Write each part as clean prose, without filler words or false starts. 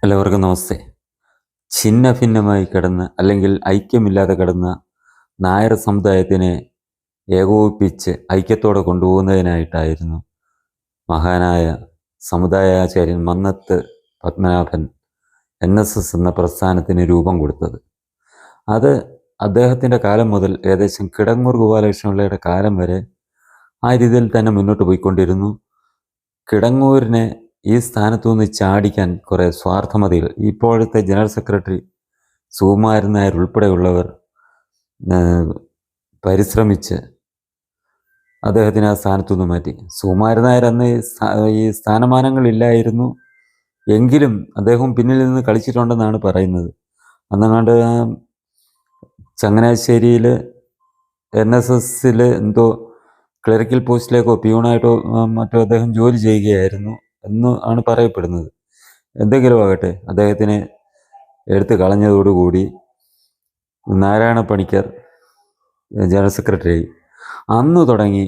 എല്ലാവർക്കും നമസ്തേ. ഛിന്ന ഭിന്നമായി കിടന്ന് അല്ലെങ്കിൽ ഐക്യമില്ലാതെ കിടന്ന നായർ സമുദായത്തിനെ ഏകോപിപ്പിച്ച് ഐക്യത്തോടെ കൊണ്ടുപോകുന്നതിനായിട്ടായിരുന്നു മഹാനായ സമുദായാചാര്യൻ മന്നത്ത് പത്മനാഭൻ NSS എന്ന പ്രസ്ഥാനത്തിന് രൂപം കൊടുത്തത്. അത് അദ്ദേഹത്തിൻ്റെ കാലം മുതൽ ഏകദേശം കിടങ്ങൂർ ഗോപാലകൃഷ്ണപിള്ളയുടെ കാലം വരെ ആ രീതിയിൽ തന്നെ മുന്നോട്ട് പോയിക്കൊണ്ടിരുന്നു. കിടങ്ങൂരിനെ ഈ സ്ഥാനത്തു നിന്ന് ചാടിക്കാൻ കുറേ സ്വാർത്ഥമതികൾ ഇപ്പോഴത്തെ ജനറൽ സെക്രട്ടറി സുകുമാരൻ നായർ ഉൾപ്പെടെയുള്ളവർ പരിശ്രമിച്ച് അദ്ദേഹത്തിന് ആ സ്ഥാനത്തു നിന്ന് മാറ്റി. സുകുമാരൻ നായർ അന്ന് ഈ സ്ഥാനമാനങ്ങളില്ലായിരുന്നു എങ്കിലും അദ്ദേഹം പിന്നിൽ നിന്ന് കളിച്ചിട്ടുണ്ടെന്നാണ് പറയുന്നത്. അന്നങ്ങാണ്ട് ചങ്ങനാശ്ശേരിയിൽ NSSൽ എന്തോ ക്ലറിക്കൽ പോസ്റ്റിലേക്കോ പ്യൂണായിട്ടോ മറ്റോ അദ്ദേഹം ജോലി ചെയ്യുകയായിരുന്നു എന്ന് ആണ് പറയപ്പെടുന്നത്. എന്തെങ്കിലും ആകട്ടെ, അദ്ദേഹത്തിനെ എടുത്തു കളഞ്ഞതോടുകൂടി നാരായണ പണിക്കർ ജനറൽ സെക്രട്ടറി അന്ന് തുടങ്ങി.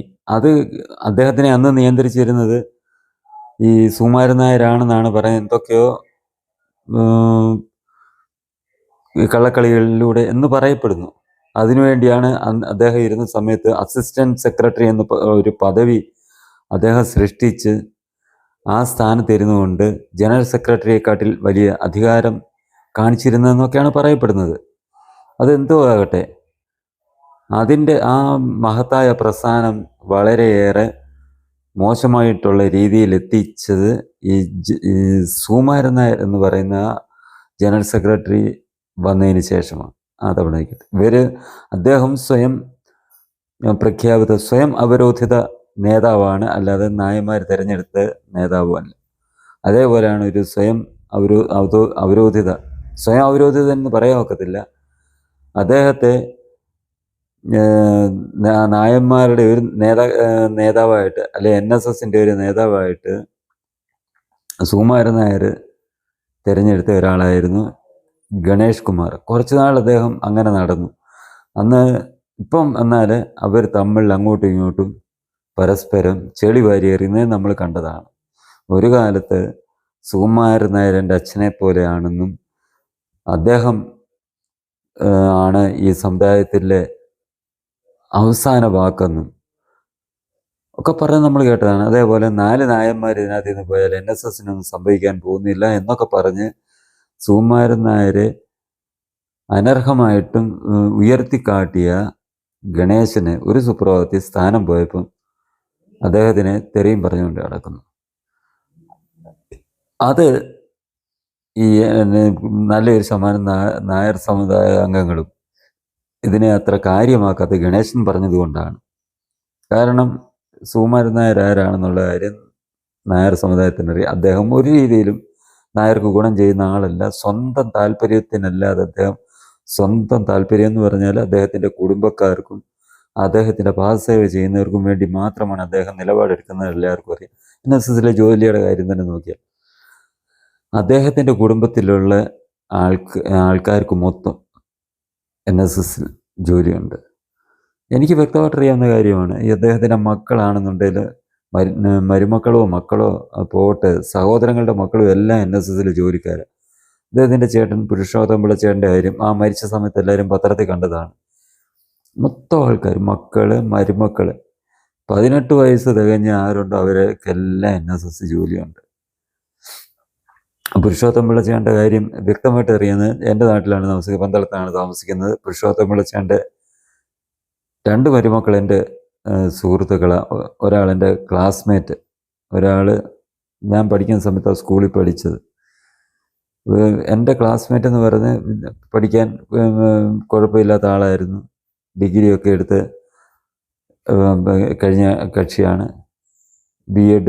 അദ്ദേഹത്തിനെ അന്ന് നിയന്ത്രിച്ചിരുന്നത് ഈ സുകുമാരൻ നായരാണെന്നാണ് പറയുന്നത്. എന്തൊക്കെയോ കള്ളക്കളികളിലൂടെ എന്ന് പറയപ്പെടുന്നു. അതിനുവേണ്ടിയാണ് അദ്ദേഹം ഇരുന്ന സമയത്ത് അസിസ്റ്റന്റ് സെക്രട്ടറി എന്ന ഒരു പദവി അദ്ദേഹം സൃഷ്ടിച്ച് ആ സ്ഥാനത്തിരുന്നു കൊണ്ട് ജനറൽ സെക്രട്ടറിയെക്കാട്ടിൽ വലിയ അധികാരം കാണിച്ചിരുന്നതെന്നൊക്കെയാണ് പറയപ്പെടുന്നത്. അതെന്തോ ആകട്ടെ, അതിൻ്റെ ആ മഹത്തായ പ്രസ്ഥാനം വളരെയേറെ മോശമായിട്ടുള്ള രീതിയിൽ എത്തിച്ചത് ഈ സുകുമാരൻ നായർ എന്ന് പറയുന്ന ജനറൽ സെക്രട്ടറി വന്നതിന് ശേഷമാണ്. അതവിടെ അദ്ദേഹം സ്വയം പ്രഖ്യാപിത സ്വയം അവരോധിത നേതാവാണ്, അല്ലാതെ നായന്മാർ തിരഞ്ഞെടുത്ത നേതാവുമല്ല. അതേപോലെയാണ് ഒരു സ്വയം അവരോധിത എന്ന് പറയാൻ ഒക്കത്തില്ല. അദ്ദേഹത്തെ നായന്മാരുടെ ഒരു നേതാവായിട്ട് അല്ലെ NSSൻ്റെ ഒരു നേതാവായിട്ട് സുകുമാരൻ നായർ തിരഞ്ഞെടുത്ത ഒരാളായിരുന്നു ഗണേഷ് കുമാർ. കുറച്ച് നാൾ അദ്ദേഹം അങ്ങനെ നടന്നു. ഇപ്പം എന്നാൽ അവർ തമ്മിൽ അങ്ങോട്ടും ഇങ്ങോട്ടും പരസ്പരം ചെളി വാരിയെറിയുന്നത് നമ്മൾ കണ്ടതാണ്. ഒരു കാലത്ത് സുകുമാരൻ നായർ എൻ്റെ അച്ഛനെ പോലെയാണെന്നും അദ്ദേഹം ആണ് ഈ സമുദായത്തിലെ അവസാന വാക്കെന്നും ഒക്കെ പറഞ്ഞ് നമ്മൾ കേട്ടതാണ്. അതേപോലെ 4 നായന്മാർ ഇതിനകത്ത് നിന്ന് പോയാൽ NSSനൊന്നും സംഭവിക്കാൻ പോകുന്നില്ല എന്നൊക്കെ പറഞ്ഞ് സുകുമാരൻ നായരെ അനർഹമായിട്ടും ഉയർത്തിക്കാട്ടിയ ഗണേശന് ഒരു സുപ്രഭാതത്തിൽ സ്ഥാനം പോയപ്പം അദ്ദേഹത്തിനെ തെറിയും പറഞ്ഞുകൊണ്ട് നടക്കുന്നു. അത് ഈ നല്ലൊരു ശതമാനം നായർ സമുദായ അംഗങ്ങളും ഇതിനെ അത്ര കാര്യമാക്കാത്ത ഗണേശൻ പറഞ്ഞതുകൊണ്ടാണ്. കാരണം സുകുമാരൻ നായർ ആരാണെന്നുള്ള കാര്യം നായർ സമുദായത്തിനറിയാം. അദ്ദേഹം ഒരു രീതിയിലും നായർക്ക് ഗുണം ചെയ്യുന്ന ആളല്ല. സ്വന്തം താല്പര്യത്തിനല്ലാതെ അദ്ദേഹം സ്വന്തം താല്പര്യം എന്ന് പറഞ്ഞാൽ അദ്ദേഹത്തിൻ്റെ കുടുംബക്കാർക്കും അദ്ദേഹത്തിൻ്റെ പാദസേവ ചെയ്യുന്നവർക്കും വേണ്ടി മാത്രമാണ് അദ്ദേഹം നിലപാടെടുക്കുന്നത്. എല്ലാവർക്കും അറിയാം. NSSലെ ജോലിയുടെ കാര്യം തന്നെ നോക്കിയാൽ അദ്ദേഹത്തിൻ്റെ കുടുംബത്തിലുള്ള ആൾക്കാർക്ക് മൊത്തം NSSൽ ജോലിയുണ്ട്. എനിക്ക് വ്യക്തമായിട്ട് അറിയാവുന്ന കാര്യമാണ്. ഈ അദ്ദേഹത്തിൻ്റെ മക്കളാണെന്നുണ്ടെങ്കിൽ മരുമക്കളോ മക്കളോ പോട്ടെ, സഹോദരങ്ങളുടെ മക്കളും എല്ലാം NSSൽ ജോലിക്കാരാണ്. അദ്ദേഹത്തിൻ്റെ ചേട്ടൻ പുരുഷോത്തം പിള്ള ചേട്ടൻ്റെ കാര്യം ആ മരിച്ച സമയത്ത് എല്ലാവരും പത്രത്തിൽ കണ്ടതാണ്. മൊത്തം ആൾക്കാർ മരുമക്കൾ 18 വയസ്സ് തികഞ്ഞ ആരുണ്ടോ അവർക്കെല്ലാം NSS ജോലിയുണ്ട്. പുരുഷോത്തം പിള്ള ചേട്ടൻ്റെ കാര്യം വ്യക്തമായിട്ട് അറിയുന്നത് എൻ്റെ നാട്ടിലാണ് പന്തളത്താണ് താമസിക്കുന്നത്. പുരുഷോത്തം പിള്ള ചേട്ടൻ്റെ 2 മരുമക്കൾ എൻ്റെ സുഹൃത്തുക്കളാണ്. ഒരാൾ എൻ്റെ ക്ലാസ്മേറ്റ്, ഒരാൾ ഞാൻ പഠിക്കുന്ന സമയത്ത് സ്കൂളിൽ പഠിച്ചത്. എൻ്റെ ക്ലാസ്മേറ്റ് എന്ന് പറഞ്ഞ് പഠിക്കാൻ കുഴപ്പമില്ലാത്ത ആളായിരുന്നു. ഡിഗ്രിയൊക്കെ എടുത്ത് കഴിഞ്ഞ കക്ഷിയാണ്. BEd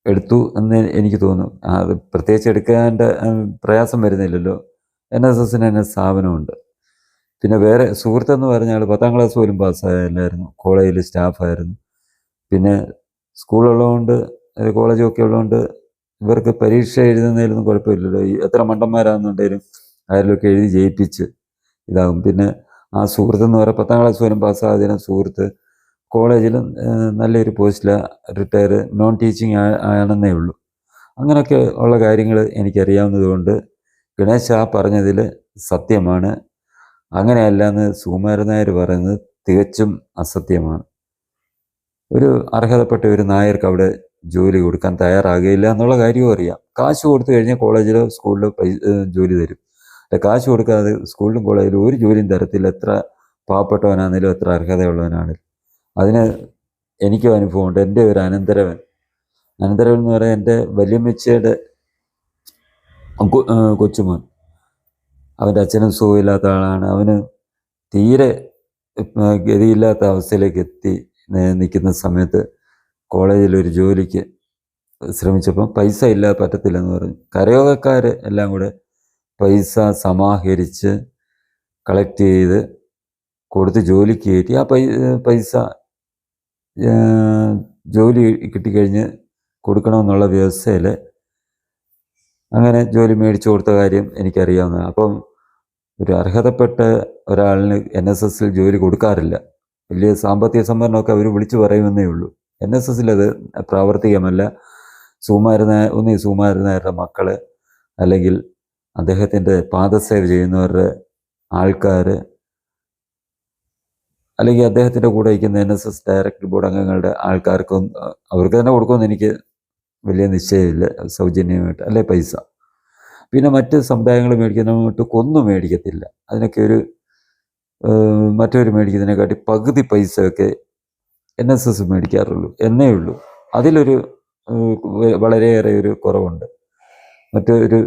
എടുത്തു എന്ന് എനിക്ക് തോന്നുന്നു. അത് പ്രത്യേകിച്ച് എടുക്കാൻ്റെ പ്രയാസം വരുന്നില്ലല്ലോ. NSSന് തന്നെ സ്ഥാപനമുണ്ട്. പിന്നെ വേറെ സുഹൃത്തെന്ന് പറഞ്ഞാൽ 10ാം ക്ലാസ് പോലും പാസ്സായല്ലായിരുന്നു. കോളേജിൽ സ്റ്റാഫായിരുന്നു. പിന്നെ സ്കൂളുള്ളതുകൊണ്ട് കോളേജൊക്കെ ഉള്ളതുകൊണ്ട് ഇവർക്ക് പരീക്ഷ എഴുതുന്നതിലൊന്നും കുഴപ്പമില്ലല്ലോ. എത്ര മണ്ടന്മാരാണെന്നുണ്ടെങ്കിലും ആരിലൊക്കെ എഴുതി ജയിപ്പിച്ച് ഇതാകും. പിന്നെ ആ സുഹൃത്തെന്ന് പറയാൻ 10ാം ക്ലാസ് പോലും പാസ്സായതിനും സുഹൃത്ത് കോളേജിലും നല്ലൊരു പോസ്റ്റിലാണ്, റിട്ടയർ നോൺ ടീച്ചിങ് ആണെന്നേ ഉള്ളൂ. അങ്ങനെയൊക്കെ ഉള്ള കാര്യങ്ങൾ എനിക്കറിയാവുന്നത് കൊണ്ട് ഗണേശ ആ പറഞ്ഞതിൽ സത്യമാണ്. അങ്ങനെയല്ല എന്ന് സുകുമാരൻ നായർ പറയുന്നത് തികച്ചും അസത്യമാണ്. ഒരു അർഹതപ്പെട്ട ഒരു നായർക്ക് അവിടെ ജോലി കൊടുക്കാൻ തയ്യാറാകുകയില്ല എന്നുള്ള കാര്യവും അറിയാം. കാശ് കൊടുത്തു കഴിഞ്ഞാൽ കോളേജിലോ സ്കൂളിലോ ജോലി തരും. കാശ് കൊടുക്കാതെ സ്കൂളിലും കോളേജിലും ഒരു ജോലിയും തരത്തില്ല. എത്ര പാവപ്പെട്ടവനാണെങ്കിലും എത്ര അർഹതയുള്ളവനാണെങ്കിലും. അതിന് എനിക്കും അനുഭവമുണ്ട്. എൻ്റെ ഒരു അനന്തരവൻ എന്ന് പറയാൻ എൻ്റെ വല്യമ്മച്ചിയുടെ കൊച്ചുമോൻ, അവൻ്റെ അച്ഛനും സുഖമില്ലാത്ത ആളാണ്. അവന് തീരെ ഗതിയില്ലാത്ത അവസ്ഥയിലേക്ക് നിൽക്കുന്ന സമയത്ത് കോളേജിലൊരു ജോലിക്ക് ശ്രമിച്ചപ്പം പൈസ ഇല്ലാതെ പറ്റത്തില്ലെന്ന് പറഞ്ഞു. കരയോഗക്കാർ എല്ലാം കൂടെ പൈസ സമാഹരിച്ച് കളക്ട് ചെയ്ത് കൊടുത്ത് ജോലിക്ക് കയറ്റി ആ പൈസ ജോലി കിട്ടിക്കഴിഞ്ഞ് കൊടുക്കണമെന്നുള്ള വ്യവസ്ഥയിൽ അങ്ങനെ ജോലി മേടിച്ചു കൊടുത്ത കാര്യം എനിക്കറിയാവുന്നതാണ്. അപ്പം ഒരു അർഹതപ്പെട്ട ഒരാളിന് NSS ജോലി കൊടുക്കാറില്ല. വലിയ സാമ്പത്തിക സംവരണമൊക്കെ അവർ വിളിച്ചു പറയുമെന്നേ ഉള്ളൂ. NSS അത് പ്രാവർത്തികമല്ല. സുകുമാരൻ നായരുടെ മക്കൾ, അല്ലെങ്കിൽ അദ്ദേഹത്തിൻ്റെ പാദസേവ ചെയ്യുന്നവരുടെ ആൾക്കാർ, അല്ലെങ്കിൽ അദ്ദേഹത്തിൻ്റെ കൂടെ ഇരിക്കുന്ന NSS ഡയറക്ടർ ബോർഡ് അംഗങ്ങളുടെ ആൾക്കാർക്കും അവർക്ക് തന്നെ കൊടുക്കുമെന്ന് എനിക്ക് വലിയ നിശ്ചയമില്ല. സൗജന്യമായിട്ട് അല്ലെ പൈസ. പിന്നെ മറ്റ് സമുദായങ്ങൾ മേടിക്കുന്നതുകൊണ്ട് ഒന്നും മേടിക്കത്തില്ല. അതിനൊക്കെ ഒരു മറ്റൊരു മേടിക്കുന്നതിനെക്കാട്ടി പകുതി പൈസയൊക്കെ NSS മേടിക്കാറുള്ളൂ എന്നേ ഉള്ളൂ. അതിലൊരു വളരെയേറെ ഒരു കുറവുണ്ട്. മറ്റൊരു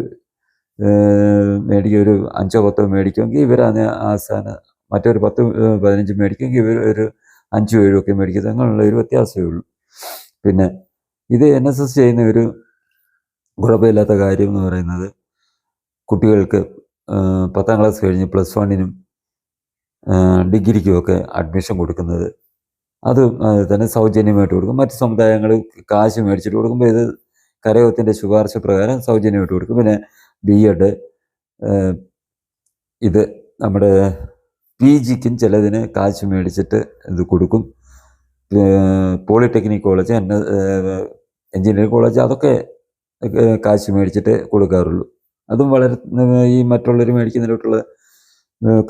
മേടിക്കുക ഒരു 5-10 മേടിക്കുമെങ്കിൽ ഇവരാണ് ആസാന, മറ്റൊരു 10-15 മേടിക്കുമെങ്കിൽ ഇവർ ഒരു 5-7 ഒക്കെ മേടിക്കുന്നത്. അങ്ങനെയുള്ള ഒരു വ്യത്യാസമേ ഉള്ളൂ. പിന്നെ ഇത് NSS ചെയ്യുന്ന ഒരു കുഴപ്പമില്ലാത്ത കാര്യം എന്ന് പറയുന്നത് കുട്ടികൾക്ക് 10ാം ക്ലാസ് കഴിഞ്ഞ് +1-നും ഡിഗ്രിക്കുമൊക്കെ അഡ്മിഷൻ കൊടുക്കുന്നത് അത് തന്നെ സൗജന്യമായിട്ട് കൊടുക്കും. മറ്റ് സമുദായങ്ങൾ കാശ് മേടിച്ചിട്ട് കൊടുക്കുമ്പോൾ ഇത് കരയോഗത്തിൻ്റെ ശുപാർശ പ്രകാരം സൗജന്യമായിട്ട് കൊടുക്കും. പിന്നെ B.Ed, ഇത് നമ്മുടെ PGക്കും ചിലതിന് കാശ് മേടിച്ചിട്ട് ഇത് കൊടുക്കും. പോളിടെക്നിക് കോളേജ്, എഞ്ചിനീയറിംഗ് കോളേജ്, അതൊക്കെ കാശ് മേടിച്ചിട്ട് കൊടുക്കാറുള്ളൂ. അതും വളരെ ഈ മറ്റുള്ളവർ മേടിക്കുന്നതിലോട്ടുള്ള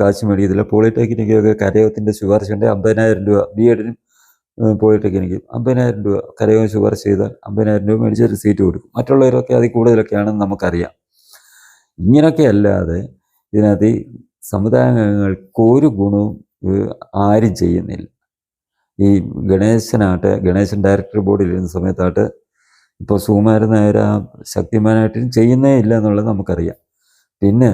കാശ് മേടിക്കത്തില്ല. പോളിടെക്നിക്കൊക്കെ കരയോഗത്തിൻ്റെ ശുപാർശ ഉണ്ട്. 50,000 രൂപ B.Edനും പോളിടെക്നിക്കും 50,000 രൂപ കരയോഗം ശുപാർശ ചെയ്താൽ 50,000 രൂപ മേടിച്ചൊരു സീറ്റ് കൊടുക്കും. മറ്റുള്ളവരൊക്കെ അതിൽ കൂടുതലൊക്കെയാണെന്ന് നമുക്കറിയാം. ഇങ്ങനെയൊക്കെ അല്ലാതെ ഇതിനകത്ത് ഈ സമുദായങ്ങൾക്ക് ഒരു ഗുണവും ആരും ചെയ്യുന്നില്ല. ഈ ഗണേശൻ ഡയറക്ടർ ബോർഡിൽ ഇരുന്ന സമയത്തായിട്ട് ഇപ്പോൾ സുകുമാരൻ നായർ ശക്തിമാനായിട്ടും ചെയ്യുന്നേ ഇല്ല എന്നുള്ളത് നമുക്കറിയാം. പിന്നെ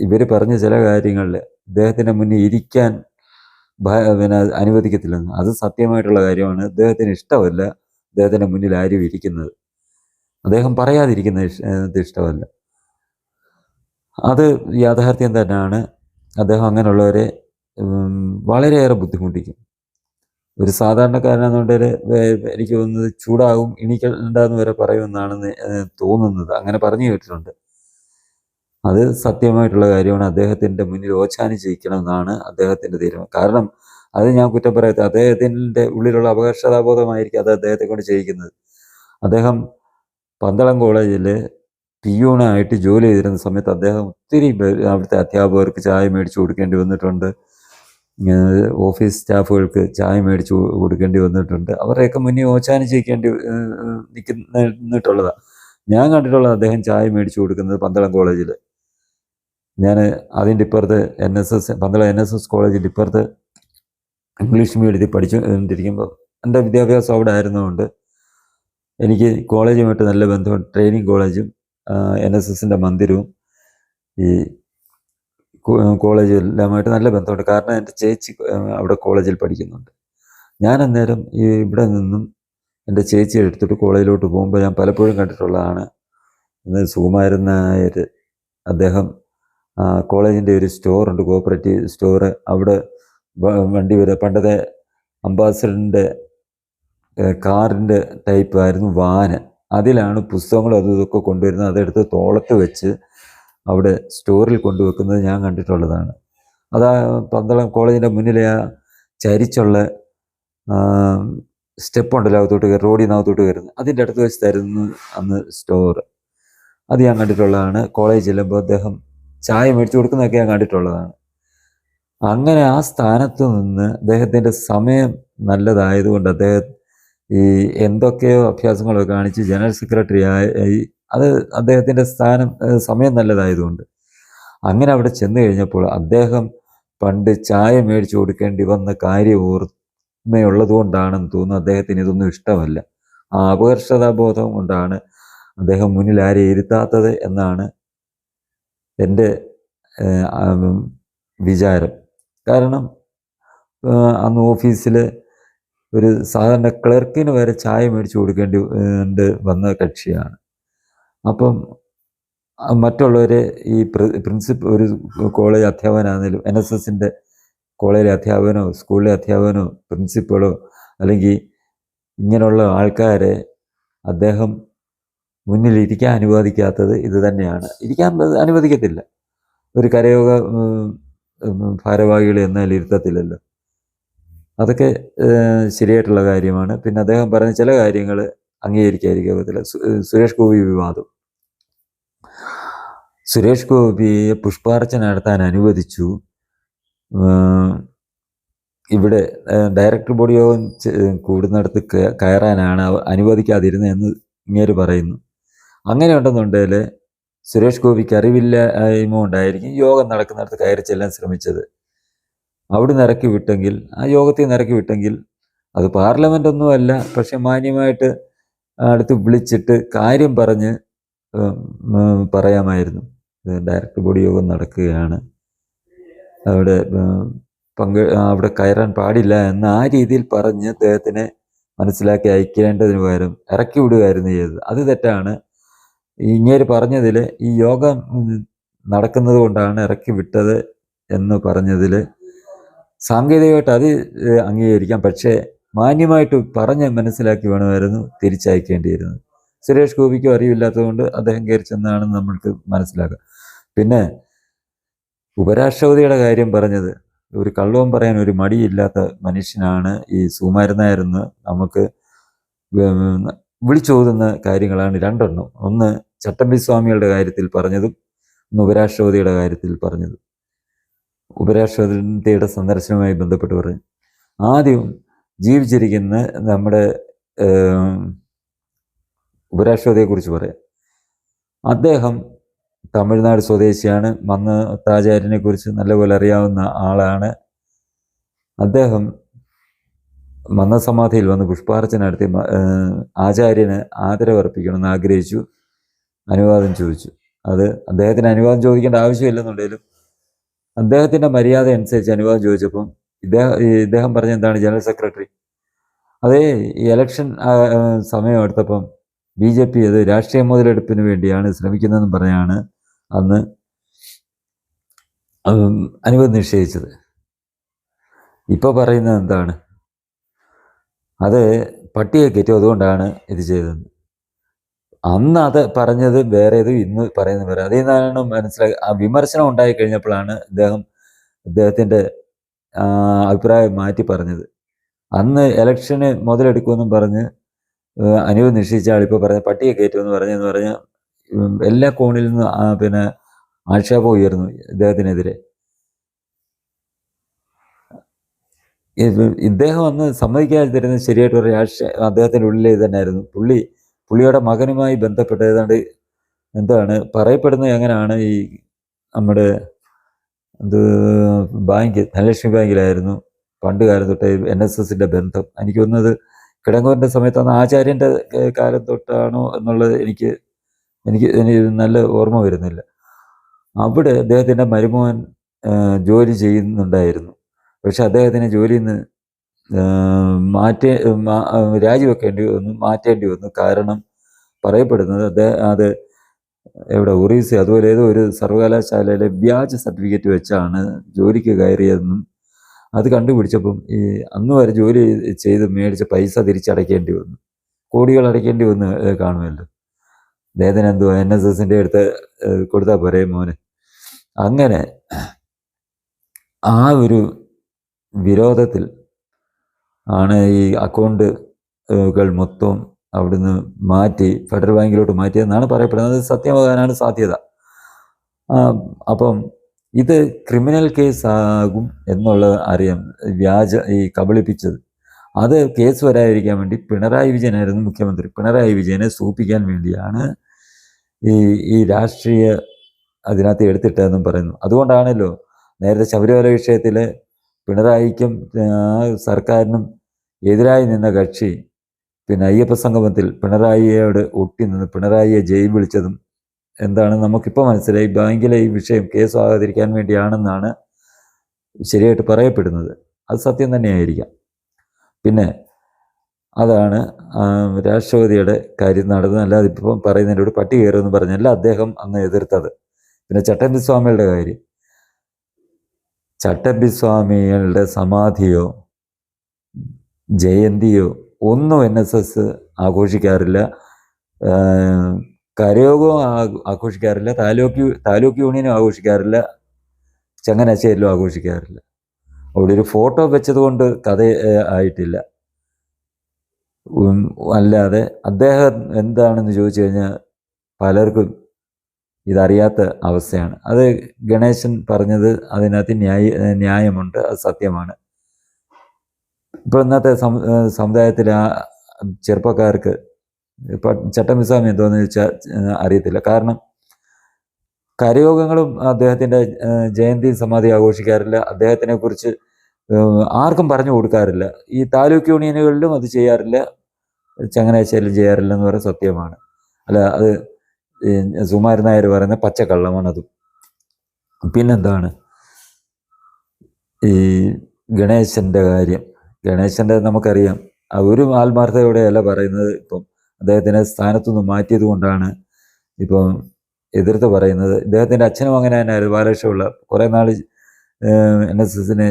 ഇവർ പറഞ്ഞ ചില കാര്യങ്ങളിൽ ഇദ്ദേഹത്തിൻ്റെ മുന്നിൽ ഇരിക്കാൻ അനുവദിക്കത്തില്ലെന്ന്, അത് സത്യമായിട്ടുള്ള കാര്യമാണ്. അദ്ദേഹത്തിന് ഇഷ്ടമല്ല അദ്ദേഹത്തിൻ്റെ മുന്നിൽ ആരും ഇരിക്കുന്നത്. അദ്ദേഹം പറയാതിരിക്കുന്നത് ഇഷ്ടമല്ല. അത് യാഥാർത്ഥ്യം തന്നെയാണ്. അദ്ദേഹം അങ്ങനെയുള്ളവരെ വളരെയേറെ ബുദ്ധിമുട്ടിക്കും. ഒരു സാധാരണക്കാരനാണെന്നുണ്ടെങ്കിൽ എനിക്ക് തോന്നുന്നത് ചൂടാകും, എണീക്കണ്ടെന്ന് വരെ പറയുമെന്നാണ് തോന്നുന്നത്. അങ്ങനെ പറഞ്ഞു കേട്ടിട്ടുണ്ട്. അത് സത്യമായിട്ടുള്ള കാര്യമാണ്. അദ്ദേഹത്തിൻ്റെ മുന്നിൽ ഓച്ചാനിച്ച് ജയിക്കണമെന്നാണ് അദ്ദേഹത്തിൻ്റെ തീരുമാനം. കാരണം അത് ഞാൻ കുറ്റം പറയത്ത, അദ്ദേഹത്തിൻ്റെ ഉള്ളിലുള്ള അപകർഷതാബോധമായിരിക്കും അത് അദ്ദേഹത്തെ കൊണ്ട് ചെയ്യിക്കുന്നത്. അദ്ദേഹം പന്തളം കോളേജിൽ പിയൂണായിട്ട് ജോലി ചെയ്തിരുന്ന സമയത്ത് അദ്ദേഹം ഒത്തിരി അവിടുത്തെ അധ്യാപകർക്ക് ചായ മേടിച്ചു കൊടുക്കേണ്ടി വന്നിട്ടുണ്ട്. ഓഫീസ് സ്റ്റാഫുകൾക്ക് ചായ മേടിച്ചു കൊടുക്കേണ്ടി വന്നിട്ടുണ്ട്. അവരുടെയൊക്കെ മുന്നിൽ ഓച്ചാനിച്ച് നിന്നിട്ടുള്ളതാണ് ഞാൻ കണ്ടിട്ടുള്ളത്. അദ്ദേഹം ചായ മേടിച്ചു കൊടുക്കുന്നത് പന്തളം കോളേജിൽ. ഞാൻ അതിൻ്റെ ഇപ്പുറത്ത് പന്തളം NSS കോളേജിൻ്റെ ഇപ്പുറത്ത് ഇംഗ്ലീഷ് മീഡിയത്തിൽ പഠിച്ചുകൊണ്ടിരിക്കുമ്പോൾ എൻ്റെ വിദ്യാഭ്യാസം അവിടെ ആയിരുന്നതുകൊണ്ട് എനിക്ക് കോളേജുമായിട്ട് നല്ല ബന്ധമുണ്ട്. ട്രെയിനിങ് കോളേജും NSSൻ്റെ മന്ദിരവും ഈ കോളേജുമെല്ലാമായിട്ട് നല്ല ബന്ധമുണ്ട്. കാരണം എൻ്റെ ചേച്ചി അവിടെ കോളേജിൽ പഠിക്കുന്നുണ്ട്. ഞാൻ അന്നേരം ഇവിടെ നിന്നും എൻ്റെ ചേച്ചിയെ എടുത്തിട്ട് കോളേജിലോട്ട് പോകുമ്പോൾ ഞാൻ പലപ്പോഴും കണ്ടിട്ടുള്ളതാണ്. സുകുമാരൻ നായർ അദ്ദേഹം കോളേജിൻ്റെ ഒരു സ്റ്റോറുണ്ട്, കോപ്പറേറ്റീവ് സ്റ്റോറ്. അവിടെ വണ്ടി വരെ പണ്ടത്തെ അംബാസഡറിൻ്റെ കാറിൻ്റെ ടൈപ്പ് ആയിരുന്നു വാന്. അതിലാണ് പുസ്തകങ്ങളും അതും ഇതൊക്കെ കൊണ്ടുവരുന്നത്. അതെടുത്ത് തോളത്ത് വെച്ച് അവിടെ സ്റ്റോറിൽ കൊണ്ടുവെക്കുന്നത് ഞാൻ കണ്ടിട്ടുള്ളതാണ്. അതാ പന്തളം കോളേജിൻ്റെ മുന്നിലെ ആ ചരിച്ചുള്ള സ്റ്റെപ്പ് ഉണ്ടല്ലോ അകത്തോട്ട് കയറി, റോഡിൽ നിന്ന് അകത്തോട്ട് കയറുന്നത്, അതിൻ്റെ അടുത്ത് വെച്ചിട്ടായിരുന്നു അന്ന് സ്റ്റോർ. അത് ഞാൻ കണ്ടിട്ടുള്ളതാണ്. കോളേജിൽ ചെല്ലുമ്പോൾ അദ്ദേഹം ചായ മേടിച്ചു കൊടുക്കുന്നതൊക്കെ ഞാൻ കണ്ടിട്ടുള്ളതാണ്. അങ്ങനെ ആ സ്ഥാനത്ത് നിന്ന് അദ്ദേഹത്തിൻ്റെ സമയം നല്ലതായതുകൊണ്ട് അദ്ദേഹം ഈ എന്തൊക്കെയോ അഭ്യാസങ്ങളൊക്കെ കാണിച്ച് ജനറൽ സെക്രട്ടറി ആയി. അത് അദ്ദേഹത്തിൻ്റെ സമയം നല്ലതായതുകൊണ്ട്. അങ്ങനെ അവിടെ ചെന്ന് കഴിഞ്ഞപ്പോൾ അദ്ദേഹം പണ്ട് ചായ മേടിച്ചു കൊടുക്കേണ്ടി വന്ന കാര്യം ഓർമ്മയുള്ളത് കൊണ്ടാണെന്ന് തോന്നുന്നു അദ്ദേഹത്തിന് ഇതൊന്നും ഇഷ്ടമല്ല. ആ അപകർഷതാബോധം കൊണ്ടാണ് അദ്ദേഹം മുന്നിൽ ആരെയും ഇരുത്താത്തത് എന്നാണ് എൻ്റെ വിചാരം. കാരണം അന്ന് ഓഫീസിൽ ഒരു സാധാരണ ക്ലർക്കിന് വരെ ചായ മേടിച്ചു കൊടുക്കേണ്ടി വന്ന കക്ഷിയാണ്. അപ്പം മറ്റുള്ളവരെ ഈ ഒരു കോളേജ് അധ്യാപകനാണെങ്കിലും NSSൻ്റെ കോളേജിലെ അധ്യാപകനോ സ്കൂളിലെ അധ്യാപകനോ പ്രിൻസിപ്പളോ അല്ലെങ്കിൽ ഇങ്ങനെയുള്ള ആൾക്കാരെ അദ്ദേഹം മുന്നിൽ ഇരിക്കാൻ അനുവദിക്കാത്തത് ഇത് തന്നെയാണ്. ഇരിക്കാൻ അനുവദിക്കത്തില്ല. ഒരു കരയോഗ ഭാരവാഹികൾ എന്നാൽ ഇരുത്തത്തില്ലല്ലോ. അതൊക്കെ ശരിയായിട്ടുള്ള കാര്യമാണ്. പിന്നെ അദ്ദേഹം പറഞ്ഞ ചില കാര്യങ്ങൾ അംഗീകരിക്കാതിരിക്കത്തില്ല. സുരേഷ് ഗോപി വിവാദം. സുരേഷ് ഗോപിയെ പുഷ്പാർച്ചന നടത്താൻ അനുവദിച്ചു. ഇവിടെ ഡയറക്ടർ ബോഡി യോഗം കൂടുന്നിടത്ത് കയറാനാണ് അനുവദിക്കാതിരുന്നതെന്ന് ഇങ്ങേര് പറയുന്നു. അങ്ങനെ ഉണ്ടെന്നുണ്ടെങ്കിൽ സുരേഷ് ഗോപിക്ക് അറിവില്ലായ്മ ഉണ്ടായിരിക്കും യോഗം നടക്കുന്നിടത്ത് കയറി ചെല്ലാൻ ശ്രമിച്ചത്. അവിടെ ഇറക്കി വിട്ടെങ്കിൽ, ആ യോഗത്തിൽ നിന്ന് ഇറക്കി വിട്ടെങ്കിൽ അത് പാർലമെൻ്റ് ഒന്നുമല്ല, പക്ഷെ മാന്യമായിട്ട് അടുത്ത് വിളിച്ചിട്ട് കാര്യം പറഞ്ഞ് പറയാമായിരുന്നു. ഡയറക്ടർ ബോഡി യോഗം നടക്കുകയാണ്, അവിടെ അവിടെ കയറാൻ പാടില്ല എന്ന ആ രീതിയിൽ പറഞ്ഞ് അദ്ദേഹത്തിനെ മനസ്സിലാക്കി അയക്കേണ്ടതിന് പകരം ഇറക്കി വിടുകയായിരുന്നു ചെയ്തത്. അത് തെറ്റാണ്. ഇങ്ങേര് പറഞ്ഞതിൽ ഈ യോഗം നടക്കുന്നത് കൊണ്ടാണ് ഇറക്കി വിട്ടത് എന്ന് പറഞ്ഞതിൽ സാങ്കേതികമായിട്ട് അത് അംഗീകരിക്കാം. പക്ഷേ മാന്യമായിട്ട് പറഞ്ഞ് മനസ്സിലാക്കി വേണമായിരുന്നു തിരിച്ചയക്കേണ്ടിയിരുന്നത്. സുരേഷ് ഗോപിക്കും അറിവില്ലാത്തതുകൊണ്ട് അദ്ദേഹം കയറി ചെന്നാണെന്ന് നമ്മൾക്ക് മനസ്സിലാക്കാം. പിന്നെ ഉപരാഷ്ട്രപതിയുടെ കാര്യം പറഞ്ഞത്, ഒരു കള്ളവും പറയാൻ ഒരു മടിയില്ലാത്ത മനുഷ്യനാണ് ഈ സുകുമാരൻ നായരെന്ന് നമുക്ക് വിളിച്ചോതുന്ന കാര്യങ്ങളാണ് രണ്ടെണ്ണം. ഒന്ന് ചട്ടമ്പി സ്വാമികളുടെ കാര്യത്തിൽ പറഞ്ഞതും, ഒന്ന് ഉപരാഷ്ട്രപതിയുടെ കാര്യത്തിൽ പറഞ്ഞതും. ഉപരാഷ്ട്രപതിയുടെ സന്ദർശനവുമായി ബന്ധപ്പെട്ട് പറഞ്ഞു. ആദ്യം ജീവിച്ചിരിക്കുന്ന നമ്മുടെ ഉപരാഷ്ട്രപതിയെക്കുറിച്ച് പറയാം. അദ്ദേഹം തമിഴ്നാട് സ്വദേശിയാണ്. മന്നത്താചാര്യനെ കുറിച്ച് നല്ലപോലെ അറിയാവുന്ന ആളാണ്. അദ്ദേഹം മന്നസമാധിയിൽ വന്ന് പുഷ്പാർച്ചന നടത്തി ആചാര്യന് ആദരവർപ്പിക്കണമെന്ന് ആഗ്രഹിച്ചു. അനുവാദം ചോദിച്ചു. അത് അദ്ദേഹത്തിന് അനുവാദം ചോദിക്കേണ്ട ആവശ്യമില്ലെന്നുണ്ടെങ്കിലും അദ്ദേഹത്തിൻ്റെ മര്യാദ അനുസരിച്ച് അനുവാദം ചോദിച്ചപ്പം ഇദ്ദേഹം പറഞ്ഞ എന്താണ്, ജനറൽ സെക്രട്ടറി അതേ ഈ ഇലക്ഷൻ സമയം എടുത്തപ്പം BJP അത് രാഷ്ട്രീയ മുതലെടുപ്പിന് വേണ്ടിയാണ് ശ്രമിക്കുന്നതെന്ന് പറഞ്ഞാണ് അന്ന് അനുമതി നിഷേധിച്ചത്. ഇപ്പോൾ പറയുന്നത് എന്താണ്, അത് പട്ടിയെ കയറ്റും, അതുകൊണ്ടാണ് ഇത് ചെയ്തത്. അന്ന് അത് പറഞ്ഞത് വേറേതും, ഇന്ന് പറയുന്നത് വേറെ. അതിൽ നിന്നാണ് മനസ്സിലാക്കി. ആ വിമർശനം ഉണ്ടായിക്കഴിഞ്ഞപ്പോഴാണ് അദ്ദേഹത്തിൻ്റെ അഭിപ്രായം മാറ്റി പറഞ്ഞത്. അന്ന് ഇലക്ഷന് മുതലെടുക്കുമെന്നും പറഞ്ഞ് അനുമതി നിശ്ചയിച്ച ആളിപ്പോൾ പറഞ്ഞ പട്ടിയെ കയറ്റുമെന്ന് പറഞ്ഞാൽ എല്ലാ കോണിൽ നിന്നും പിന്നെ ആക്ഷേപം ഉയർന്നു ഇദ്ദേഹത്തിനെതിരെ. ഇദ്ദേഹം അന്ന് സമ്മതിക്കാതെ തരുന്നത് ശരിയായിട്ട് ഒരു അദ്ദേഹത്തിൻ്റെ ഉള്ളിൽ ഇത് തന്നെയായിരുന്നു. പുള്ളിയുടെ മകനുമായി ബന്ധപ്പെട്ട് ഏതാണ്ട് എന്താണ് പറയപ്പെടുന്നത്, എങ്ങനെയാണ് ഈ നമ്മുടെ ബാങ്ക്, ധനലക്ഷ്മി ബാങ്കിലായിരുന്നു പണ്ട് കാലം തൊട്ടേ NSSൻ്റെ ബന്ധം. എനിക്ക് തോന്നുന്നത് കിടങ്ങൂരിൻ്റെ സമയത്താണ്, ആചാര്യൻ്റെ കാലം തൊട്ടാണോ എന്നുള്ളത് എനിക്ക് നല്ല ഓർമ്മ വരുന്നില്ല. അവിടെ അദ്ദേഹത്തിൻ്റെ മരുമോൻ ജോലി ചെയ്യുന്നുണ്ടായിരുന്നു. പക്ഷെ അദ്ദേഹത്തിന് ജോലിയിൽ നിന്ന് മാറ്റേണ്ടി വന്നു. കാരണം പറയപ്പെടുന്നത് അത് എവിടെ ഒറീസ അതുപോലെ ഏതോ ഒരു സർവകലാശാലയിലെ വ്യാജ സർട്ടിഫിക്കറ്റ് വെച്ചാണ് ജോലിക്ക് കയറിയതെന്നും അത് കണ്ടുപിടിച്ചപ്പം ഈ അന്ന് വരെ ജോലി ചെയ്ത് മേടിച്ച പൈസ തിരിച്ചടയ്ക്കേണ്ടി വന്നു. കോടികൾ അടയ്ക്കേണ്ടി വന്ന് കാണുമല്ലോ. അദ്ദേഹത്തിന് എന്തോ NSSൻ്റെ അടുത്ത് കൊടുത്താൽ പോരെ മോനെ. അങ്ങനെ ആ ഒരു വിരോധത്തിൽ ആണ് ഈ അക്കൗണ്ട് കൾ മൊത്തം അവിടുന്ന് മാറ്റി ഫെഡറൽ ബാങ്കിലോട്ട് മാറ്റിയെന്നാണ് പറയപ്പെടുന്നത്. അത് സത്യമാകാനാണ് സാധ്യത. അപ്പം ഇത് ക്രിമിനൽ കേസ് ആകും എന്നുള്ളത് അറിയാം. ഈ കബളിപ്പിച്ചത് അത് കേസ് വരാതിരിക്കാൻ വേണ്ടി പിണറായി വിജയനായിരുന്നു മുഖ്യമന്ത്രി. പിണറായി വിജയനെ സൂപ്പിക്കാൻ വേണ്ടിയാണ് ഈ രാഷ്ട്രീയ അതിനകത്ത് എടുത്തിട്ടതെന്നും പറയുന്നു. അതുകൊണ്ടാണല്ലോ നേരത്തെ ശബരിമല വിഷയത്തിൽ പിണറായിക്കും സർക്കാരിനും എതിരായി നിന്ന കക്ഷി പിന്നെ അയ്യപ്പ സംഗമത്തിൽ പിണറായിയോട് ഒട്ടി നിന്ന് പിണറായിയെ ജയിൽ വിളിച്ചതും എന്താണ് നമുക്കിപ്പോൾ മനസ്സിലായി. ബാങ്കിലെ ഈ വിഷയം കേസാകാതിരിക്കാൻ വേണ്ടിയാണെന്നാണ് ശരിയായിട്ട് പറയപ്പെടുന്നത്. അത് സത്യം തന്നെയായിരിക്കാം. പിന്നെ അതാണ് രാഷ്ട്രപതിയുടെ കാര്യം നടന്നത്. അല്ലാതെ ഇപ്പം പറയുന്നതിനോട് പട്ടി കയറുമെന്ന് പറഞ്ഞല്ല അദ്ദേഹം അന്ന് എതിർത്തത്. പിന്നെ ചട്ടമ്പി സ്വാമികളുടെ കാര്യം, ചട്ടമ്പി സ്വാമികളുടെ സമാധിയോ ജയന്തിയോ ഒന്നും NSS ആഘോഷിക്കാറില്ല, കരയോഗവും ആഘോഷിക്കാറില്ല, താലൂക്ക് യൂണിയനും ആഘോഷിക്കാറില്ല, ചങ്ങനാശ്ശേരിയിലും ആഘോഷിക്കാറില്ല. അവിടെ ഒരു ഫോട്ടോ വെച്ചതുകൊണ്ട് കഥ ആയിട്ടില്ല. അല്ലാതെ അദ്ദേഹം എന്താണെന്ന് ചോദിച്ചു കഴിഞ്ഞാൽ പലർക്കും ഇതറിയാത്ത അവസ്ഥയാണ്. അത് ഗണേശൻ പറഞ്ഞത് അതിനകത്ത് ന്യായമുണ്ട്, അത് സത്യമാണ്. ഇപ്പോൾ ഇന്നത്തെ സമുദായത്തിലെ ആ ചെറുപ്പക്കാർക്ക് ചട്ടമ്പി സ്വാമി എന്തോന്ന് ചോദിച്ചാൽ അറിയത്തില്ല. കാരണം കരയോഗങ്ങളും അദ്ദേഹത്തിൻ്റെ ജയന്തി സമാധി ആഘോഷിക്കാറില്ല, അദ്ദേഹത്തിനെ കുറിച്ച് ആർക്കും പറഞ്ഞു കൊടുക്കാറില്ല. ഈ താലൂക്ക് യൂണിയനുകളിലും അത് ചെയ്യാറില്ല, ചങ്ങനാശ്ശേരിയിലും ചെയ്യാറില്ല എന്ന് പറയുന്നത് സത്യമാണ്. അല്ല, അത് സുകുമാരൻ നായർ പറയുന്ന പച്ചക്കള്ളമാണ് അതും. പിന്നെന്താണ് ഈ ഗണേശൻ്റെ കാര്യം? ഗണേശൻ്റെ നമുക്കറിയാം ഒരു ആത്മാർത്ഥതയോടെയല്ല പറയുന്നത്. ഇപ്പം അദ്ദേഹത്തിനെ സ്ഥാനത്തുനിന്ന് മാറ്റിയത് കൊണ്ടാണ് ഇപ്പം എതിർത്ത് പറയുന്നത്. ഇദ്ദേഹത്തിൻ്റെ അച്ഛനും അങ്ങനെ തന്നെയായിരുന്നു, ബാലകൃഷ്ണപിള്ള. കുറേ നാൾ NSSനെ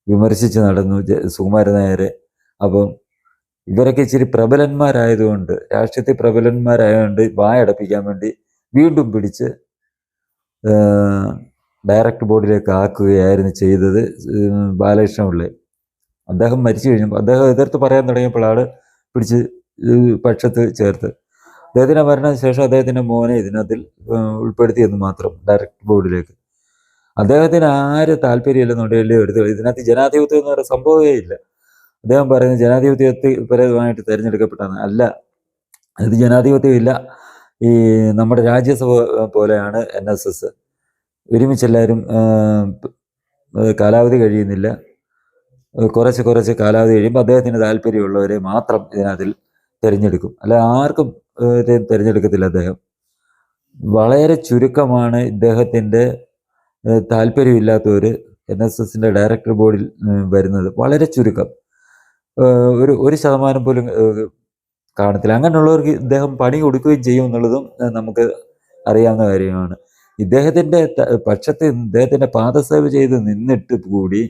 വിമർശിച്ച് നടന്നു സുകുമാരൻ നായർ. അപ്പം ഇവരൊക്കെ ഇച്ചിരി പ്രബലന്മാരായതുകൊണ്ട്, രാഷ്ട്രീയത്തിൽ പ്രബലന്മാരായതുകൊണ്ട് വായടപ്പിക്കാൻ വേണ്ടി വീണ്ടും പിടിച്ച് ഡയറക്ടർ ബോർഡിലേക്ക് ആക്കുകയായിരുന്നു ചെയ്തത് ബാലകൃഷ്ണപിള്ളയെ. അദ്ദേഹം മരിച്ചു കഴിഞ്ഞപ്പോൾ അദ്ദേഹം എതിർത്ത് പറയാൻ തുടങ്ങിയപ്പോഴാണ് പിടിച്ച് പക്ഷത്ത് ചേർത്ത്. അദ്ദേഹത്തിൻ്റെ മരണശേഷം അദ്ദേഹത്തിൻ്റെ മോനെ ഇതിനകത്തിൽ ഉൾപ്പെടുത്തിയെന്ന് മാത്രം ഡയറക്ടർ ബോർഡിലേക്ക്. അദ്ദേഹത്തിന് ആര് താല്പര്യമില്ലെന്നുണ്ടെങ്കിൽ എടുത്ത് ഇതിനകത്ത് ജനാധിപത്യം എന്ന് പറയുന്ന സംഭവമേ ഇല്ല. അദ്ദേഹം പറയുന്നത് ജനാധിപത്യപരമായിട്ട് തിരഞ്ഞെടുക്കപ്പെട്ടതാണ്. അല്ല, ഇത് ജനാധിപത്യം ഇല്ല. ഈ നമ്മുടെ രാജ്യസഭ പോലെയാണ് NSS. ഒരുമിച്ചെല്ലാവരും കാലാവധി കഴിയുന്നില്ല, കുറച്ച് കാലാവധി കഴിയുമ്പോൾ അദ്ദേഹത്തിന് താല്പര്യമുള്ളവരെ മാത്രം ഇതിനകത്തിൽ തിരഞ്ഞെടുക്കും. അല്ല, ആർക്കും തിരഞ്ഞെടുക്കത്തില്ല. അദ്ദേഹം വളരെ ചുരുക്കമാണ് ഇദ്ദേഹത്തിൻ്റെ താല്പര്യമില്ലാത്തവർ NSSൻ്റെ ഡയറക്ടർ ബോർഡിൽ വരുന്നത്. വളരെ ചുരുക്കം, ഒരു ശതമാനം പോലും കാണത്തില്ല. അങ്ങനെയുള്ളവർക്ക് ഇദ്ദേഹം പണി കൊടുക്കുകയും ചെയ്യും എന്നുള്ളതും നമുക്ക് അറിയാവുന്ന കാര്യമാണ്. ഇദ്ദേഹത്തിൻ്റെ പക്ഷത്ത് ഇദ്ദേഹത്തിൻ്റെ പാദസേവ ചെയ്ത് നിന്നിട്ട് കൂടി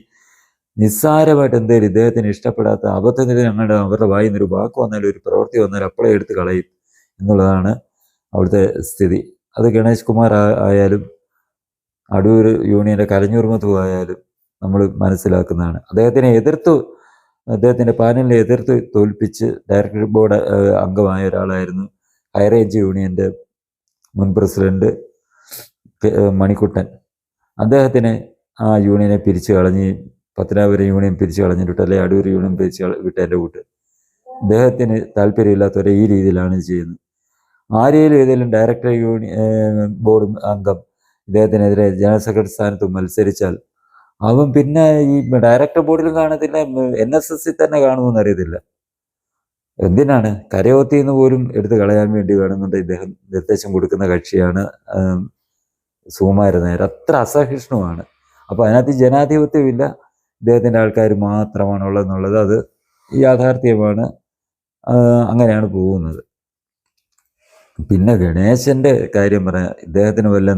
നിസ്സാരമായിട്ട് എന്തെങ്കിലും ഇദ്ദേഹത്തിന് ഇഷ്ടപ്പെടാത്ത അബദ്ധത്തിന് അവരുടെ വായിൽ നിന്നൊരു വാക്ക് വന്നാലും ഒരു പ്രവൃത്തി വന്നാലും അപ്പോഴേ എടുത്ത് കളയും എന്നുള്ളതാണ് അവിടുത്തെ സ്ഥിതി. അത് ഗണേഷ് കുമാർ ആയാലും അടൂർ യൂണിയൻ്റെ കലഞ്ഞൂർ മധു ആയാലും നമ്മൾ മനസ്സിലാക്കുന്നതാണ്. അദ്ദേഹത്തിൻ്റെ പാനലിനെ എതിർത്ത് തോൽപ്പിച്ച് ഡയറക്ടർ ബോർഡ് അംഗമായ ഒരാളായിരുന്നു ഹൈറേഞ്ച് യൂണിയൻ്റെ മുൻ പ്രസിഡന്റ് മണിക്കുട്ടൻ. അദ്ദേഹത്തിനെ ആ യൂണിയനെ പിരിച്ചു കളഞ്ഞ് പത്തനാപുരം യൂണിയൻ പിരിച്ചു കളഞ്ഞിട്ട്, അല്ലെങ്കിൽ അടൂർ യൂണിയൻ പിരിച്ചു വിട്ടതിൻ്റെ കൂട്ട് അദ്ദേഹത്തിന് താല്പര്യമില്ലാത്തവരെ ഈ രീതിയിലാണ് ചെയ്യുന്നത്. ആരെയും ഏതെങ്കിലും ഡയറക്ടർ ബോർഡ് അംഗം ഇദ്ദേഹത്തിനെതിരെ ജനറൽ സെക്രട്ടറി സ്ഥാനത്ത് മത്സരിച്ചാൽ അവൻ പിന്നെ ഈ ഡയറക്ടർ ബോർഡിലും കാണത്തില്ല, NSSൽ തന്നെ കാണുമെന്ന് അറിയത്തില്ല. എന്തിനാണ്? കരയോത്തിന്ന് പോലും എടുത്ത് കളയാൻ വേണ്ടി വേണമെന്നുണ്ടെങ്കിൽ ഇദ്ദേഹം നിർദ്ദേശം കൊടുക്കുന്ന കക്ഷിയാണ് സുകുമാരൻ നായർ. അത്ര അസഹിഷ്ണുവാണ്. അപ്പോൾ അതിനകത്ത് ജനാധിപത്യമില്ല, ഇദ്ദേഹത്തിൻ്റെ ആൾക്കാർ മാത്രമാണുള്ളതെന്നുള്ളത് അത് യാഥാർത്ഥ്യമാണ്. അങ്ങനെയാണ് പോകുന്നത്. പിന്നെ ഗണേശൻ്റെ കാര്യം പറയാം. ഇദ്ദേഹത്തിന് വല്ല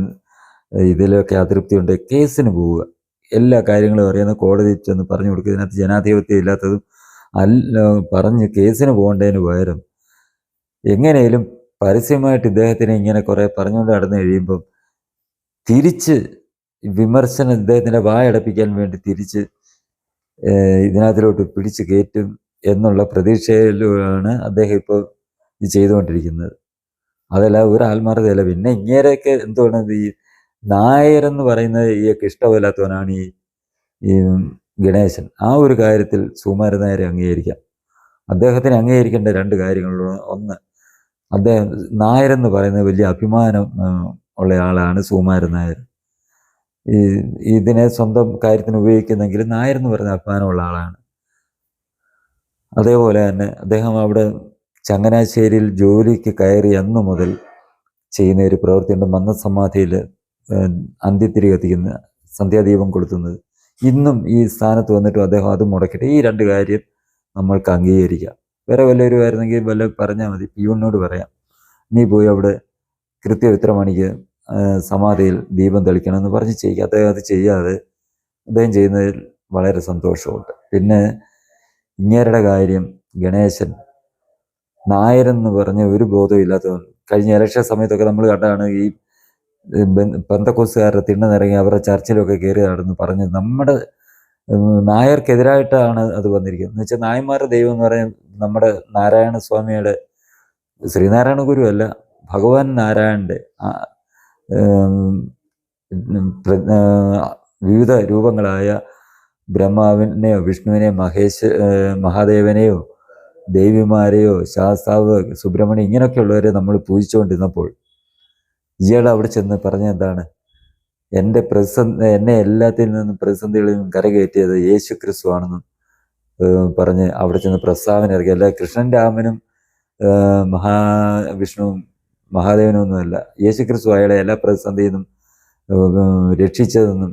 ഇതിലൊക്കെ അതൃപ്തി ഉണ്ട്, കേസിന് പോവുക, എല്ലാ കാര്യങ്ങളും അറിയുന്ന കോടതി ചെന്ന് പറഞ്ഞു കൊടുക്കുക. ഇതിനകത്ത് ജനാധിപത്യം ഇല്ലാത്തതും പറഞ്ഞ് കേസിന് പോകേണ്ടതിന് പകരം എങ്ങനെയും പരസ്യമായിട്ട് ഇദ്ദേഹത്തിനെ ഇങ്ങനെ കുറേ പറഞ്ഞുകൊണ്ട് നടന്നു കഴിയുമ്പം തിരിച്ച് വിമർശനം ഇദ്ദേഹത്തിൻ്റെ വായടപ്പിക്കാൻ വേണ്ടി തിരിച്ച് ഇതിനകത്തിലോട്ട് പിടിച്ച് കയറ്റും എന്നുള്ള പ്രതീക്ഷയിലാണ് അദ്ദേഹം ഇപ്പോൾ ഇത് ചെയ്തുകൊണ്ടിരിക്കുന്നത്. അതല്ല ഒരു ആത്മാർത്ഥതയല്ല. പിന്നെ ഇങ്ങേരെയൊക്കെ എന്തുവാണ് ഈ നായരെന്ന് പറയുന്നത് ഈയൊക്കെ ഇഷ്ടമില്ലാത്തവനാണ് ഈ ഗണേശൻ. ആ ഒരു കാര്യത്തിൽ സുകുമാരൻ നായരെ അംഗീകരിക്കാം. അദ്ദേഹത്തിന് അംഗീകരിക്കേണ്ട 2 കാര്യങ്ങളുണ്ട്. ഒന്ന്, അദ്ദേഹം നായരെന്ന് പറയുന്നത് വലിയ അഭിമാനം ഉള്ള ആളാണ് സുകുമാരൻ നായർ. ഇതിനെ സ്വന്തം കാര്യത്തിന് ഉപയോഗിക്കുന്നെങ്കിൽ നായരെന്ന് പറയുന്ന അഭിമാനമുള്ള ആളാണ്. അതേപോലെ തന്നെ അദ്ദേഹം അവിടെ ചങ്ങനാശ്ശേരിയിൽ ജോലിക്ക് കയറി അന്ന് മുതൽ ചെയ്യുന്ന ഒരു പ്രവൃത്തിയുണ്ട്. മന്നസമാധിയിൽ അന്ത്യത്തിരി കത്തിക്കുന്ന, സന്ധ്യാദീപം കൊളുത്തുന്നത്. ഇന്നും ഈ സ്ഥാനത്ത് വന്നിട്ടും അദ്ദേഹം അത് മുടക്കിയിട്ട് ഈ 2 കാര്യം നമ്മൾക്ക് അംഗീകരിക്കാം. വേറെ വല്ലവരും ആയിരുന്നെങ്കിൽ വല്ല പറഞ്ഞാൽ മതി, പിയൂണിനോട് പറയാം, നീ പോയി അവിടെ കൃത്യം ഇത്ര മണിക്ക് സമാധിയിൽ ദീപം തെളിക്കണമെന്ന് പറഞ്ഞ് ചെയ്യുക. അദ്ദേഹം അത് ചെയ്യാതെ അദ്ദേഹം ചെയ്യുന്നതിൽ വളരെ സന്തോഷമുണ്ട്. പിന്നെ ഇങ്ങേരുടെ കാര്യം, ഗണേശൻ നായരെന്ന് പറഞ്ഞ ഒരു ബോധവും ഇല്ലാത്തവൻ. കഴിഞ്ഞ ഇലക്ഷൻ സമയത്തൊക്കെ നമ്മൾ കണ്ടാണ് ഈ പെന്തക്കോസ്തുകാരുടെ തിണ്ണനിറങ്ങി അവരുടെ ചർച്ചിലൊക്കെ കയറി നടന്ന് പറഞ്ഞ് നമ്മുടെ നായർക്കെതിരായിട്ടാണ് അത് വന്നിരിക്കുന്നത്. എന്ന് വെച്ചാൽ നായന്മാരുടെ ദൈവം എന്ന് പറയാൻ നമ്മുടെ നാരായണ സ്വാമിയുടെ, ശ്രീനാരായണ ഗുരു അല്ല, ഭഗവാൻ നാരായണൻ്റെ വിവിധ രൂപങ്ങളായ ബ്രഹ്മാവിനെയോ വിഷ്ണുവിനെയോ മഹാദേവനെയോ ദേവിമാരെയോ ശാസ്താവ് സുബ്രഹ്മണ്യം ഇങ്ങനെയൊക്കെയുള്ളവരെ നമ്മൾ പൂജിച്ചുകൊണ്ടിരുന്നപ്പോൾ ഇയാൾ അവിടെ ചെന്ന് പറഞ്ഞ എന്താണ്, എന്നെ എല്ലാത്തിൽ നിന്നും പ്രതിസന്ധികളിൽ നിന്നും കരകയറ്റിയത് യേശു ക്രിസ്തു ആണെന്നും പറഞ്ഞ് അവിടെ ചെന്ന് പ്രസ്താവന ഇറക്കി. അല്ല കൃഷ്ണൻ രാമനും മഹാവിഷ്ണുവും മഹാദേവനൊന്നുമല്ല, യേശു ക്രിസ്തു അയാളെ എല്ലാ പ്രതിസന്ധിയിൽ നിന്നും രക്ഷിച്ചതെന്നും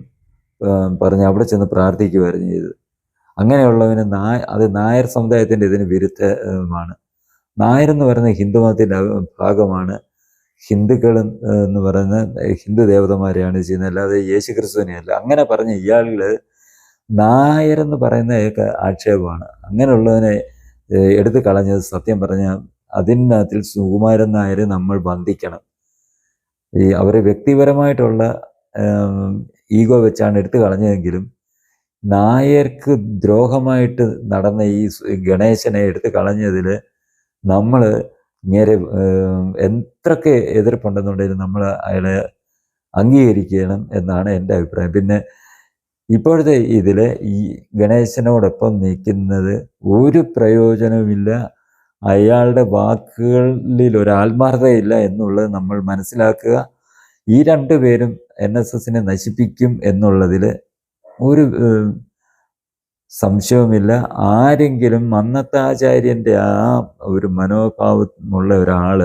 പറഞ്ഞ് അവിടെ ചെന്ന് പ്രാർത്ഥിക്കുകയായിരുന്നു ചെയ്തത്. അങ്ങനെയുള്ളവന് അത് നായർ സമുദായത്തിൻ്റെ ഇതിന് വിരുദ്ധമാണ്. നായരെന്ന് പറയുന്ന ഹിന്ദുമതത്തിൻ്റെ ഭാഗമാണ്. ഹിന്ദുക്കൾ എന്ന് പറയുന്ന ഹിന്ദു ദേവതമാരെയാണ് ചെയ്യുന്നത്, അല്ലാതെ യേശു ക്രിസ്തുവിനെയല്ല. അങ്ങനെ പറഞ്ഞ ഇയാളിൽ നായരെന്ന് പറയുന്നതൊക്കെ ആക്ഷേപമാണ്. അങ്ങനെയുള്ളതിനെ എടുത്തു കളഞ്ഞത് സത്യം പറഞ്ഞാൽ അതിനകത്തിൽ സുകുമാരൻ നായരെ നമ്മൾ ബന്ധിക്കണം. അവരെ വ്യക്തിപരമായിട്ടുള്ള ഈഗോ വെച്ചാണ് എടുത്തു കളഞ്ഞതെങ്കിലും നായർക്ക് ദ്രോഹമായിട്ട് നടന്ന ഈ ഗണേശനെ എടുത്തു കളഞ്ഞതിൽ നമ്മൾ ഇങ്ങനെ എത്രയൊക്കെ എതിർപ്പുണ്ടെന്നുണ്ടെങ്കിലും നമ്മൾ അയാളെ അംഗീകരിക്കണം എന്നാണ് എൻ്റെ അഭിപ്രായം. പിന്നെ ഇപ്പോഴത്തെ ഇതിൽ ഈ ഗണേശനോടൊപ്പം നിൽക്കുന്നത് ഒരു പ്രയോജനവുമില്ല, അയാളുടെ വാക്കുകളിൽ ഒരു ആത്മാർത്ഥതയില്ല എന്നുള്ളത് നമ്മൾ മനസ്സിലാക്കുക. ഈ 2 പേരും NSSനെ നശിപ്പിക്കും എന്നുള്ളതിൽ ഒരു സംശയവുമില്ല. ആരെങ്കിലും മന്നത്താചാര്യൻ്റെ ആ ഒരു മനോഭാവമുള്ള ഒരാൾ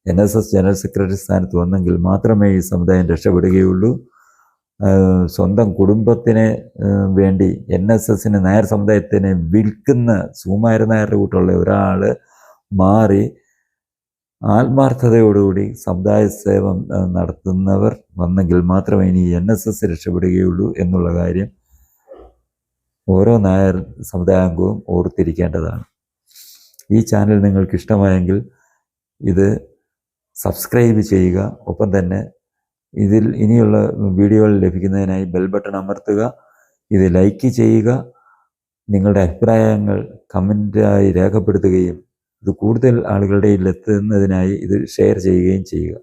NSS ജനറൽ സെക്രട്ടറി സ്ഥാനത്ത് വന്നെങ്കിൽ മാത്രമേ ഈ സമുദായം രക്ഷപ്പെടുകയുള്ളൂ. സ്വന്തം കുടുംബത്തിന് വേണ്ടി NSSന് നായർ സമുദായത്തിനെ വിൽക്കുന്ന സുകുമാരൻ നായരുടെ കൂട്ടുള്ള ഒരാൾ മാറി ആത്മാർത്ഥതയോടുകൂടി സമുദായ സേവം നടത്തുന്നവർ വന്നെങ്കിൽ മാത്രമേ ഇനി NSS രക്ഷപ്പെടുകയുള്ളൂ എന്നുള്ള കാര്യം ഓരോ നായർ സമുദായാംഗവും ഓർത്തിരിക്കേണ്ടതാണ്. ഈ ചാനൽ നിങ്ങൾക്ക് ഇഷ്ടമായെങ്കിൽ ഇത് സബ്സ്ക്രൈബ് ചെയ്യുക. ഒപ്പം തന്നെ ഇതിൽ ഇനിയുള്ള വീഡിയോകൾ ലഭിക്കുന്നതിനായി ബെൽ ബട്ടൺ അമർത്തുക. ഇത് ലൈക്ക് ചെയ്യുക. നിങ്ങളുടെ അഭിപ്രായങ്ങൾ കമൻറ്റായി രേഖപ്പെടുത്തുകയും ഇത് കൂടുതൽ ആളുകളുടെ എത്തുന്നതിനായി ഇത് ഷെയർ ചെയ്യുകയും ചെയ്യുക.